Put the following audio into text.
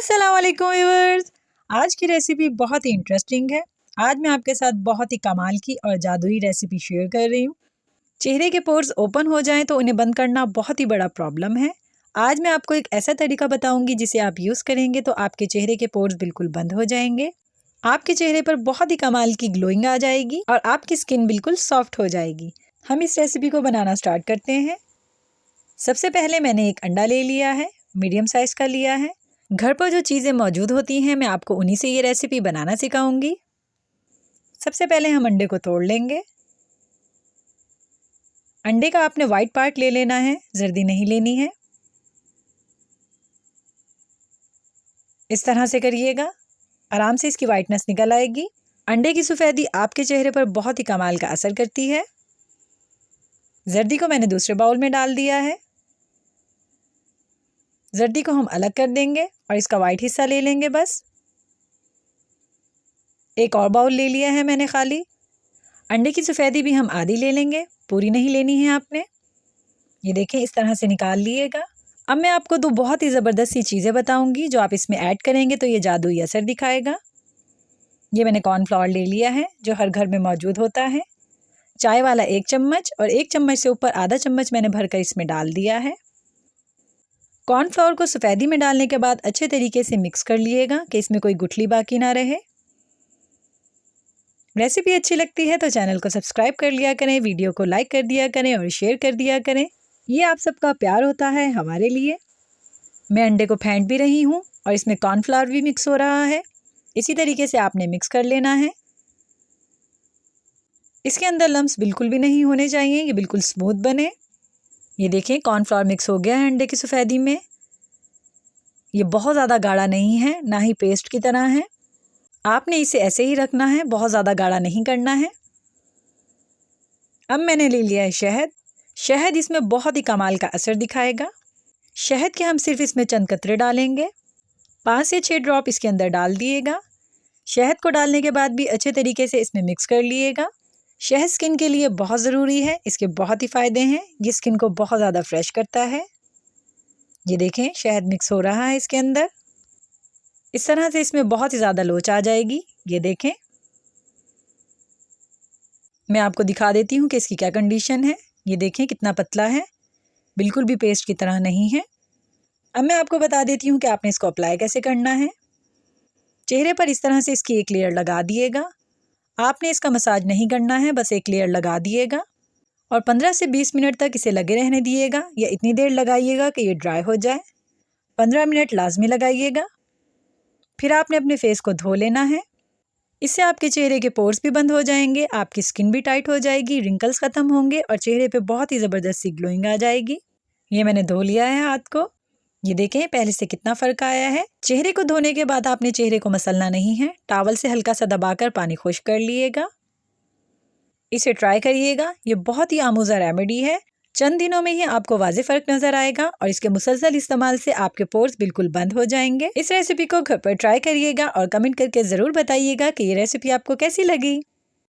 अस्सलाम वालेकुम व्यूअर्स। आज की रेसिपी बहुत ही इंटरेस्टिंग है। आज मैं आपके साथ बहुत ही कमाल की और जादुई रेसिपी शेयर कर रही हूँ। चेहरे के पोर्स ओपन हो जाएं तो उन्हें बंद करना बहुत ही बड़ा प्रॉब्लम है। आज मैं आपको एक ऐसा तरीका बताऊंगी जिसे आप यूज़ करेंगे तो आपके चेहरे के पोर्स बिल्कुल बंद हो जाएंगे। आपके चेहरे पर बहुत ही कमाल की ग्लोइंग आ जाएगी और आपकी स्किन बिल्कुल सॉफ्ट हो जाएगी। हम इस रेसिपी को बनाना स्टार्ट करते हैं। सबसे पहले मैंने एक अंडा ले लिया है, मीडियम साइज़ का लिया है। घर पर जो चीज़ें मौजूद होती हैं मैं आपको उन्हीं से ये रेसिपी बनाना सिखाऊंगी। सबसे पहले हम अंडे को तोड़ लेंगे। अंडे का आपने वाइट पार्ट ले लेना है, जर्दी नहीं लेनी है। इस तरह से करिएगा, आराम से इसकी वाइटनेस निकल आएगी। अंडे की सफ़ेदी आपके चेहरे पर बहुत ही कमाल का असर करती है। जर्दी को मैंने दूसरे बाउल में डाल दिया है। जर्दी को हम अलग कर देंगे और इसका वाइट हिस्सा ले लेंगे बस। एक और बाउल ले लिया है मैंने खाली। अंडे की सफ़ेदी भी हम आधी ले लेंगे, पूरी नहीं लेनी है आपने। ये देखें, इस तरह से निकाल लिएगा। अब मैं आपको दो बहुत ही ज़बरदस्त सी चीज़ें बताऊंगी जो आप इसमें ऐड करेंगे तो ये जादुई असर दिखाएगा। ये मैंने कॉर्नफ्लावर ले लिया है जो हर घर में मौजूद होता है। चाय वाला 1 चम्मच और 1 चम्मच से ऊपर आधा चम्मच मैंने भरकर इसमें डाल दिया है। कॉर्नफ्लावर को सफ़ेदी में डालने के बाद अच्छे तरीके से मिक्स कर लिएगा कि इसमें कोई गुठली बाकी ना रहे। रेसिपी अच्छी लगती है तो चैनल को सब्सक्राइब कर लिया करें, वीडियो को लाइक कर दिया करें और शेयर कर दिया करें। ये आप सबका प्यार होता है हमारे लिए। मैं अंडे को फेंट भी रही हूँ और इसमें कॉर्नफ्लावर भी मिक्स हो रहा है। इसी तरीके से आपने मिक्स कर लेना है। इसके अंदर लम्स बिल्कुल भी नहीं होने चाहिए, ये बिल्कुल स्मूथ बने। ये देखें, कॉर्नफ्लावर मिक्स हो गया है अंडे की सफ़ेदी में। ये बहुत ज़्यादा गाढ़ा नहीं है, ना ही पेस्ट की तरह है। आपने इसे ऐसे ही रखना है, बहुत ज़्यादा गाढ़ा नहीं करना है। अब मैंने ले लिया है शहद। शहद इसमें बहुत ही कमाल का असर दिखाएगा। शहद के हम सिर्फ इसमें चंद कतरे डालेंगे, 5 से 6 ड्रॉप इसके अंदर डाल दिएगा। शहद को डालने के बाद भी अच्छे तरीके से इसमें मिक्स कर लिएगा। शहद स्किन के लिए बहुत ज़रूरी है, इसके बहुत ही फ़ायदे हैं। ये स्किन को बहुत ज़्यादा फ्रेश करता है। ये देखें, शहद मिक्स हो रहा है इसके अंदर। इस तरह से इसमें बहुत ही ज़्यादा लोच आ जाएगी। ये देखें, मैं आपको दिखा देती हूँ कि इसकी क्या कंडीशन है। ये देखें कितना पतला है, बिल्कुल भी पेस्ट की तरह नहीं है। अब मैं आपको बता देती हूँ कि आपने इसको अप्लाई कैसे करना है। चेहरे पर इस तरह से इसकी एक लेयर लगा दिएगा। आपने इसका मसाज नहीं करना है, बस एक लेयर लगा दिएगा और 15 से 20 मिनट तक इसे लगे रहने दिएगा, या इतनी देर लगाइएगा कि ये ड्राई हो जाए। 15 मिनट लाजमी लगाइएगा। फिर आपने अपने फेस को धो लेना है। इससे आपके चेहरे के पोर्स भी बंद हो जाएंगे, आपकी स्किन भी टाइट हो जाएगी, रिंकल्स ख़त्म होंगे और चेहरे पे बहुत ही ज़बरदस्त सी ग्लोइंग आ जाएगी। ये मैंने धो लिया है हाथ को। ये देखें पहले से कितना फ़र्क आया है। चेहरे को धोने के बाद आपने चेहरे को मसलना नहीं है, टॉवल से हल्का सा दबाकर पानी खुश्क कर लिएगा। इसे ट्राई करिएगा, ये बहुत ही आमूज़ा रेमेडी है। चंद दिनों में ही आपको वाज़े फ़र्क नज़र आएगा और इसके मुसलसल इस्तेमाल से आपके पोर्स बिल्कुल बंद हो जाएंगे। इस रेसिपी को घर पर ट्राई करिएगा और कमेंट करके ज़रूर बताइएगा कि ये रेसिपी आपको कैसी लगी।